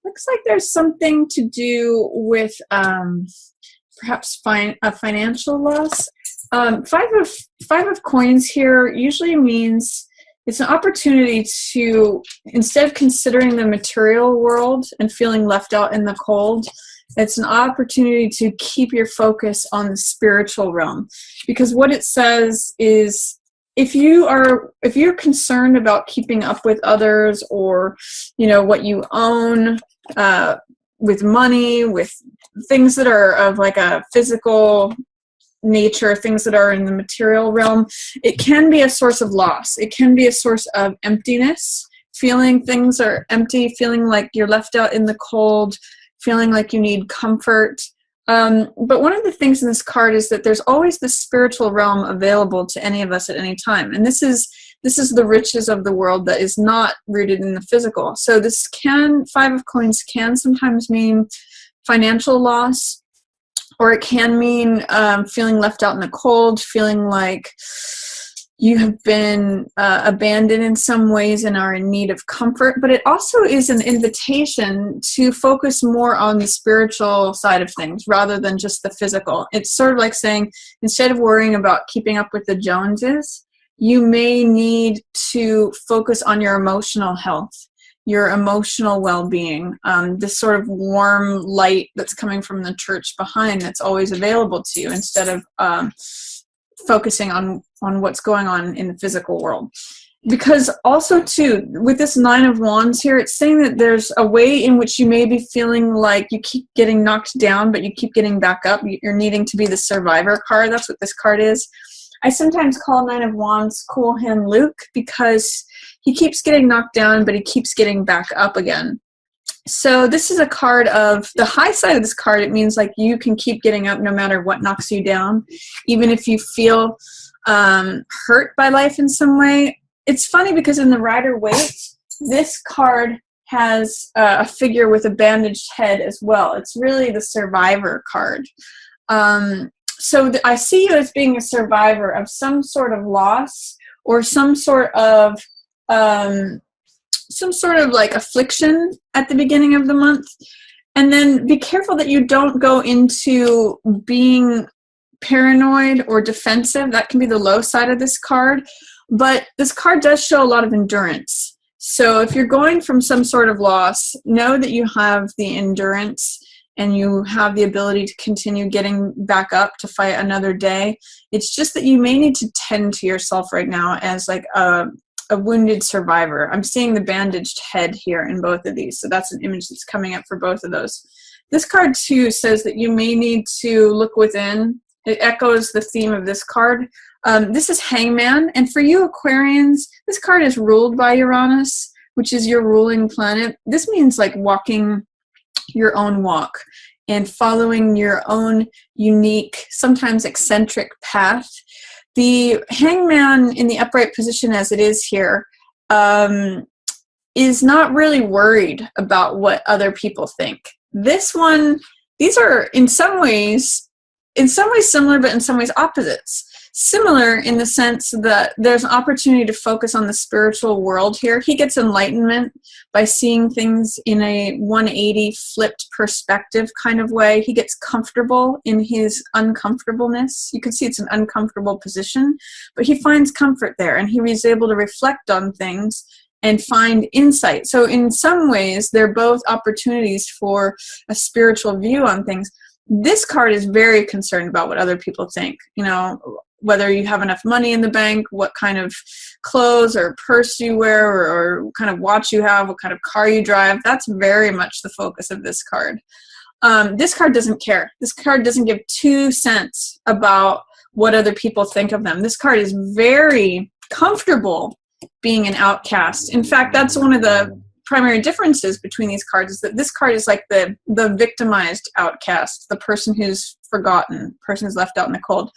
Looks like there's something to do with perhaps a financial loss. Five of coins here usually means it's an opportunity to, instead of considering the material world and feeling left out in the cold, it's an opportunity to keep your focus on the spiritual realm. Because what it says is, if you're concerned about keeping up with others, or what you own, with money, with things that are of like a physical nature, things that are in the material realm, it can be a source of loss. It can be a source of emptiness, feeling things are empty, feeling like you're left out in the cold, feeling like you need comfort. But one of the things in this card is that there's always the spiritual realm available to any of us at any time. And this is the riches of the world that is not rooted in the physical. So Five of Coins can sometimes mean financial loss, or it can mean feeling left out in the cold, feeling like you have been abandoned in some ways and are in need of comfort. But it also is an invitation to focus more on the spiritual side of things rather than just the physical. It's sort of like saying, instead of worrying about keeping up with the Joneses, you may need to focus on your emotional health, your emotional well-being, this sort of warm light that's coming from the church behind that's always available to you, instead of focusing on what's going on in the physical world. Because also too, with this Nine of Wands here, it's saying that there's a way in which you may be feeling like you keep getting knocked down, but you keep getting back up. You're needing to be the survivor card. That's what this card is. I sometimes call Nine of Wands Cool Hand Luke, because he keeps getting knocked down, but he keeps getting back up again. So this is a card of the high side of this card. It means like you can keep getting up no matter what knocks you down, even if you feel hurt by life in some way. It's funny because in the Rider-Waite, this card has a figure with a bandaged head as well. It's really the survivor card. So I see you as being a survivor of some sort of loss, or some sort of like affliction at the beginning of the month. And then be careful that you don't go into being paranoid or defensive. That can be the low side of this card. But this card does show a lot of endurance. So if you're going from some sort of loss, know that you have the endurance and you have the ability to continue getting back up to fight another day. It's just that you may need to tend to yourself right now as like a wounded survivor. I'm seeing the bandaged head here in both of these. So that's an image that's coming up for both of those. This card too says that you may need to look within. It echoes the theme of this card. This is Hangman. And for you Aquarians, this card is ruled by Uranus, which is your ruling planet. This means like walking your own walk and following your own unique, sometimes eccentric path. The Hangman in the upright position as it is here is not really worried about what other people think. These are in some ways similar, but in some ways opposites. Similar in the sense that there's an opportunity to focus on the spiritual world here. He gets enlightenment by seeing things in a 180 flipped perspective kind of way. He gets comfortable in his uncomfortableness. You can see it's an uncomfortable position, but he finds comfort there, and he is able to reflect on things and find insight. So in some ways, they're both opportunities for a spiritual view on things. This card is very concerned about what other people think. Whether you have enough money in the bank, what kind of clothes or purse you wear, or what kind of watch you have, what kind of car you drive. That's very much the focus of this card. This card doesn't care. This card doesn't give 2 cents about what other people think of them. This card is very comfortable being an outcast. In fact, that's one of the primary differences between these cards, is that this card is like the victimized outcast, the person who's forgotten, person who's left out in the cold.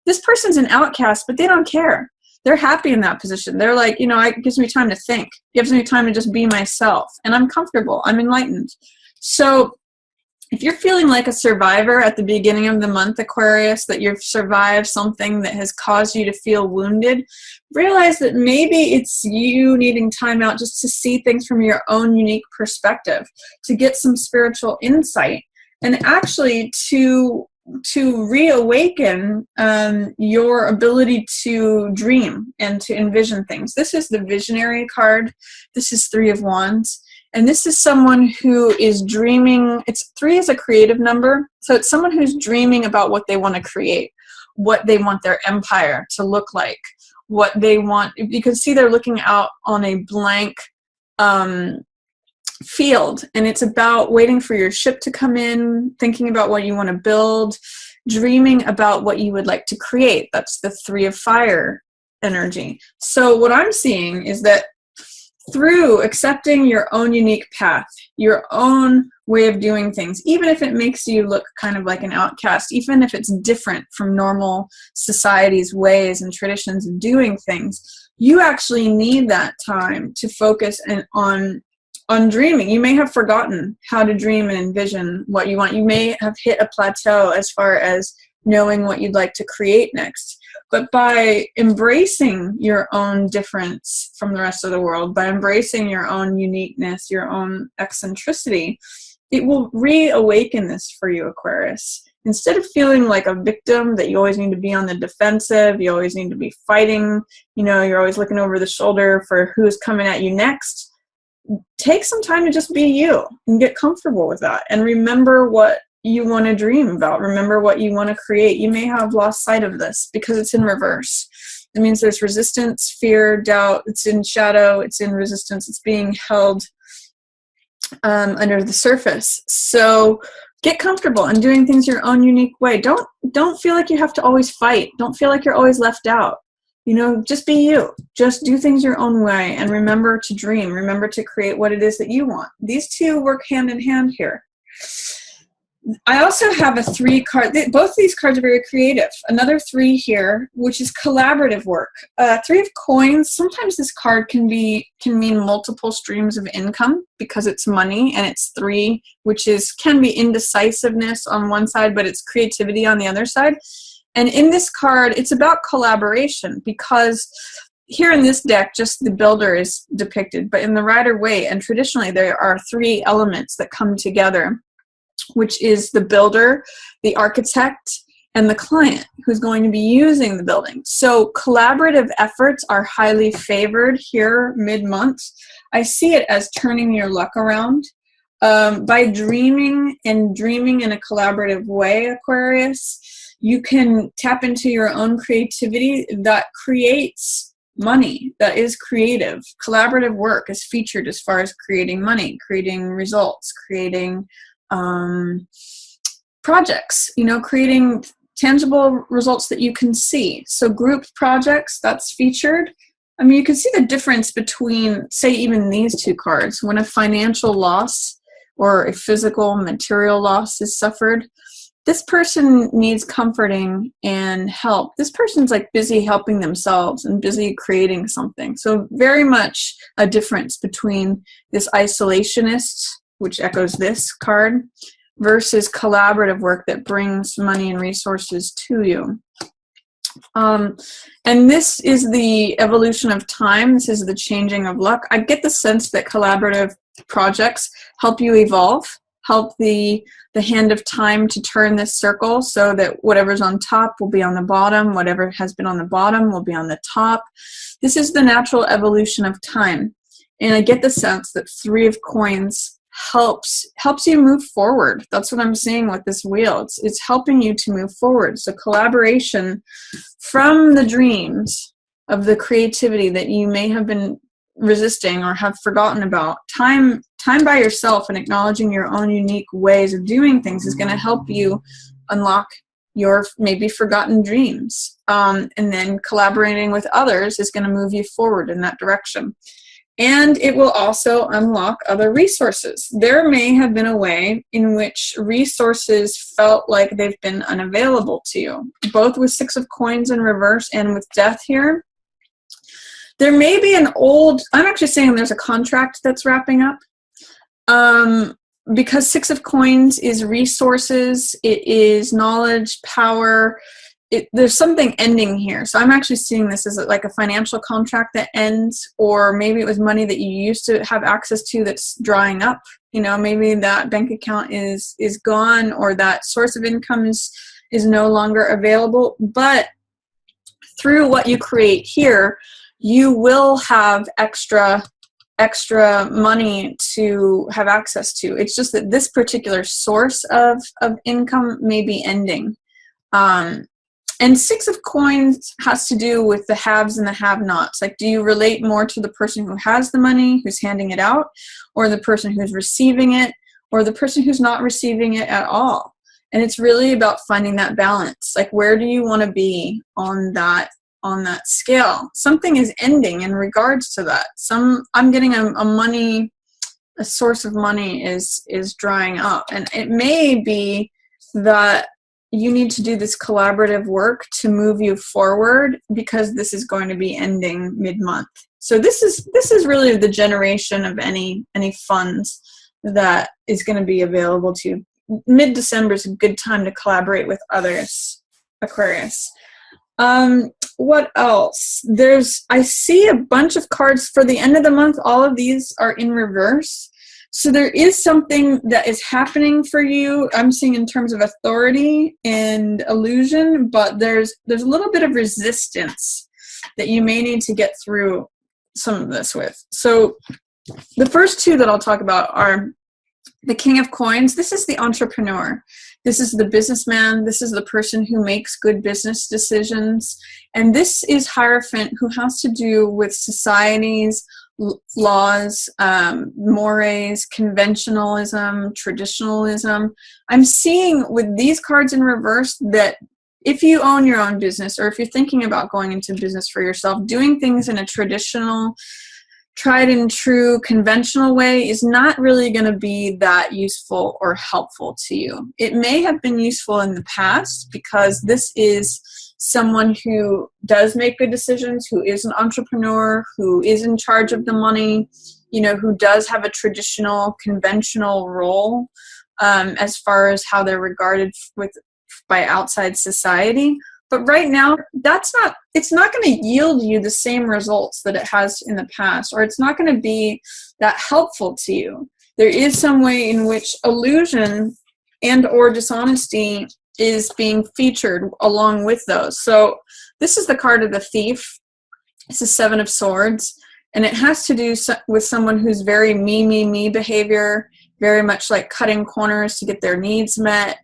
This person's an outcast, but they don't care. They're happy in that position. They're like, it gives me time to think. It gives me time to just be myself. And I'm comfortable. I'm enlightened. So If you're feeling like a survivor at the beginning of the month, Aquarius, that you've survived something that has caused you to feel wounded, realize that maybe it's you needing time out just to see things from your own unique perspective, to get some spiritual insight, and actually to reawaken your ability to dream and to envision things. This is the visionary card. This is Three of Wands. And this is someone who is dreaming. It's 3 is a creative number. So it's someone who's dreaming about what they want to create, what they want their empire to look like, what they want. You can see they're looking out on a blank field, and it's about waiting for your ship to come in, thinking about what you want to build, dreaming about what you would like to create. That's the 3 of fire energy. So what I'm seeing is that through accepting your own unique path, your own way of doing things, even if it makes you look kind of like an outcast, even if it's different from normal society's ways and traditions of doing things, you actually need that time to focus on dreaming. You may have forgotten how to dream and envision what you want. You may have hit a plateau as far as knowing what you'd like to create next. But by embracing your own difference from the rest of the world, by embracing your own uniqueness, your own eccentricity, it will reawaken this for you, Aquarius. Instead of feeling like a victim, that you always need to be on the defensive, you always need to be fighting, you're always looking over the shoulder for who's coming at you next, take some time to just be you and get comfortable with that. And remember what you want to dream about. Remember what you want to create. You may have lost sight of this because it's in reverse. It means there's resistance, fear, doubt. It's in shadow. It's in resistance. It's being held under the surface. So get comfortable in doing things your own unique way. Don't feel like you have to always fight. Don't feel like you're always left out. Just be you. Just do things your own way, and remember to dream. Remember to create what it is that you want. These two work hand in hand here. I also have a 3 card. Both of these cards are very creative. Another 3 here, which is collaborative work. 3 of coins. Sometimes this card can mean multiple streams of income because it's money, and it's 3, which can be indecisiveness on one side, but it's creativity on the other side. And in this card, it's about collaboration, because here in this deck, just the builder is depicted, but in the Rider-Waite, and traditionally there are 3 elements that come together, which is the builder, the architect, and the client who's going to be using the building. So collaborative efforts are highly favored here mid-month. I see it as turning your luck around. By dreaming in a collaborative way, Aquarius, you can tap into your own creativity that creates money, that is creative. Collaborative work is featured as far as creating money, creating results, creating projects, creating tangible results that you can see. So group projects, that's featured. You can see the difference between, say, even these 2 cards. When a financial loss or a physical material loss is suffered, this person needs comforting and help. This person's like busy helping themselves and busy creating something. So very much a difference between this isolationist, which echoes this card, versus collaborative work that brings money and resources to you. And this is the evolution of time. This is the changing of luck. I get the sense that collaborative projects help you evolve, help the hand of time to turn this circle so that whatever's on top will be on the bottom, whatever has been on the bottom will be on the top. This is the natural evolution of time. And I get the sense that 3 of coins helps you move forward. That's what I'm seeing with this wheel. It's helping you to move forward. So collaboration from the dreams of the creativity that you may have been resisting or have forgotten about. Time by yourself and acknowledging your own unique ways of doing things is going to help you unlock your maybe forgotten dreams. And then collaborating with others is going to move you forward in that direction. And it will also unlock other resources. There may have been a way in which resources felt like they've been unavailable to you, both with 6 of coins in reverse and with death here. There may be I'm actually saying there's a contract that's wrapping up. because Six of Coins is resources, it is knowledge, power. There's something ending here. So I'm actually seeing this as like a financial contract that ends, or maybe it was money that you used to have access to that's drying up. You know, maybe that bank account is gone, or that source of income is no longer available. But through what you create here, you will have extra money to have access to. It's just that this particular source of income may be ending. And Six of Coins has to do with the haves and the have-nots. Like, do you relate more to the person who has the money, who's handing it out, or the person who's receiving it, or the person who's not receiving it at all? And it's really about finding that balance. Like, where do you want to be on that scale? Something is ending in regards to that. I'm getting a source of money is drying up, and it may be that you need to do this collaborative work to move you forward, because this is going to be ending mid-month. So this is really the generation of any funds that is going to be available to you. Mid-December is a good time to collaborate with others, Aquarius. What else? I see a bunch of cards for the end of the month. All of these are in reverse. So there is something that is happening for you. I'm seeing in terms of authority and illusion, but there's a little bit of resistance that you may need to get through some of this with. So the first two that I'll talk about are the King of Coins. This is the entrepreneur. This is the businessman. This is the person who makes good business decisions. And this is Hierophant, who has to do with societies, laws, mores, conventionalism, traditionalism. I'm seeing with these cards in reverse that if you own your own business, or if you're thinking about going into business for yourself, doing things in a traditional, tried and true, conventional way is not really going to be that useful or helpful to you. It may have been useful in the past, because this is someone who does make good decisions, who is an entrepreneur, who is in charge of the money, you know, who does have a traditional, conventional role as far as how they're regarded by outside society. But right now, it's not going to yield you the same results that it has in the past, or it's not going to be that helpful to you. There is some way in which illusion and or dishonesty is being featured along with those. So this is the card of the Thief. It's the Seven of Swords, and it has to do with someone who's very me behavior, very much like cutting corners to get their needs met.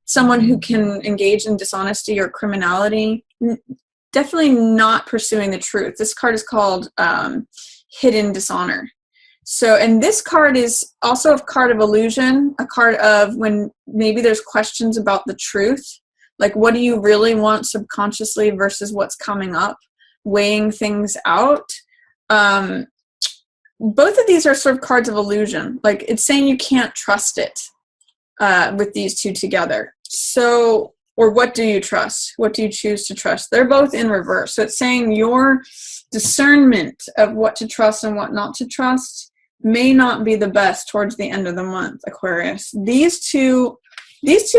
Someone who can engage in dishonesty or criminality, definitely not pursuing the truth. This card is called Hidden Dishonor. So, and this card is also a card of illusion, a card of when maybe there's questions about the truth, like what do you really want subconsciously versus what's coming up, weighing things out. Both of these are sort of cards of illusion. Like, it's saying you can't trust it with these two together. So, or what do you trust? What do you choose to trust? They're both in reverse. So it's saying your discernment of what to trust and what not to trust may not be the best towards the end of the month, Aquarius. These two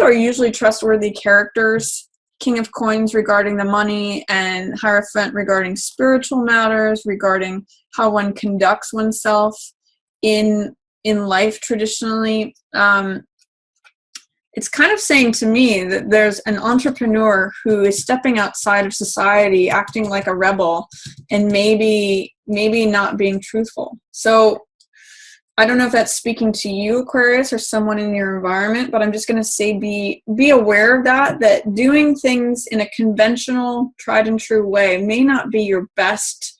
are usually trustworthy characters. King of Coins regarding the money, and Hierophant regarding spiritual matters, regarding how one conducts oneself in life traditionally. It's kind of saying to me that there's an entrepreneur who is stepping outside of society, acting like a rebel, and maybe not being truthful. So I don't know if that's speaking to you, Aquarius, or someone in your environment, but I'm just going to say be aware of that doing things in a conventional, tried and true way may not be your best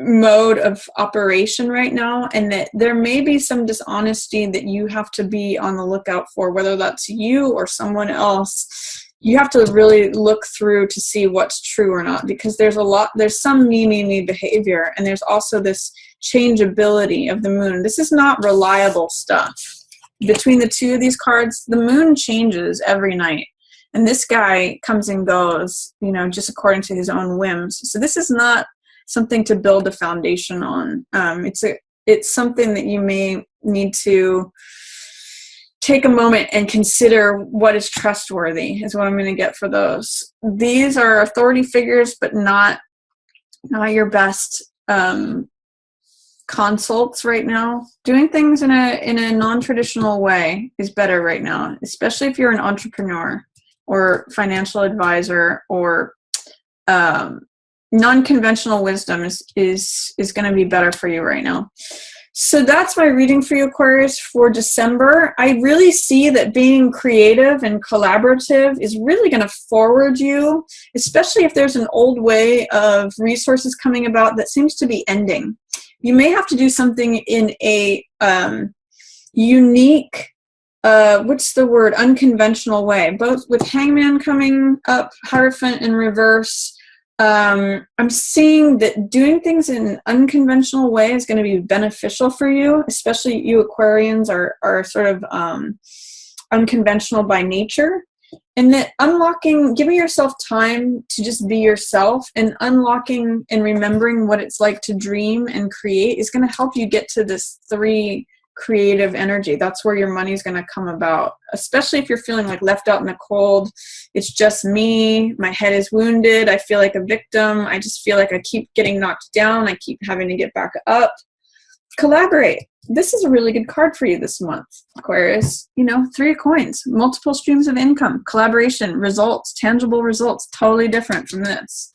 mode of operation right now, and that there may be some dishonesty that you have to be on the lookout for, whether that's you or someone else. You have to really look through to see what's true or not, because there's some me behavior, and there's also this changeability of the moon. This is not reliable stuff. Between the two of these cards, the moon changes every night, and this guy comes and goes, just according to his own whims. So this is not something to build a foundation on. it's something that you may need to take a moment and consider what is trustworthy is what I'm going to get for those. These are authority figures, but not your best consults right now. Doing things in a non-traditional way is better right now, especially if you're an entrepreneur or financial advisor, or non-conventional wisdom is going to be better for you right now. So that's my reading for you, Aquarius, for December. I really see that being creative and collaborative is really going to forward you, especially if there's an old way of resources coming about that seems to be ending. You may have to do something in a unique, unconventional way, both with Hangman coming up, Hierophant in reverse. I'm seeing that doing things in an unconventional way is going to be beneficial for you, especially you Aquarians are sort of unconventional by nature. And that giving yourself time to just be yourself and unlocking and remembering what it's like to dream and create is going to help you get to this 3 creative energy. That's where your money is going to come about, especially if you're feeling like left out in the cold. It's just me. My head is wounded. I feel like a victim. I just feel like I keep getting knocked down. I keep having to get back up. Collaborate. This is a really good card for you this month, Aquarius. 3 of coins, multiple streams of income, collaboration, results, tangible results, totally different from this.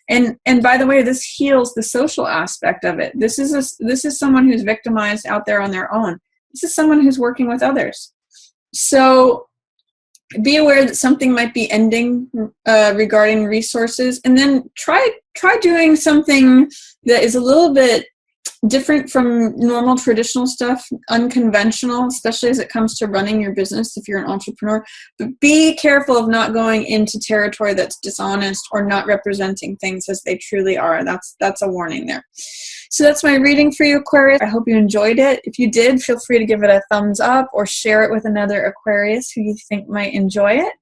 And by the way, this heals the social aspect of it. This is someone who's victimized out there on their own. This is someone who's working with others. So be aware that something might be ending regarding resources, and then try doing something that is a little bit different from normal traditional stuff, unconventional, especially as it comes to running your business if you're an entrepreneur. But be careful of not going into territory that's dishonest or not representing things as they truly are. That's a warning there. So that's my reading for you, Aquarius. I hope you enjoyed it. If you did, feel free to give it a thumbs up or share it with another Aquarius who you think might enjoy it.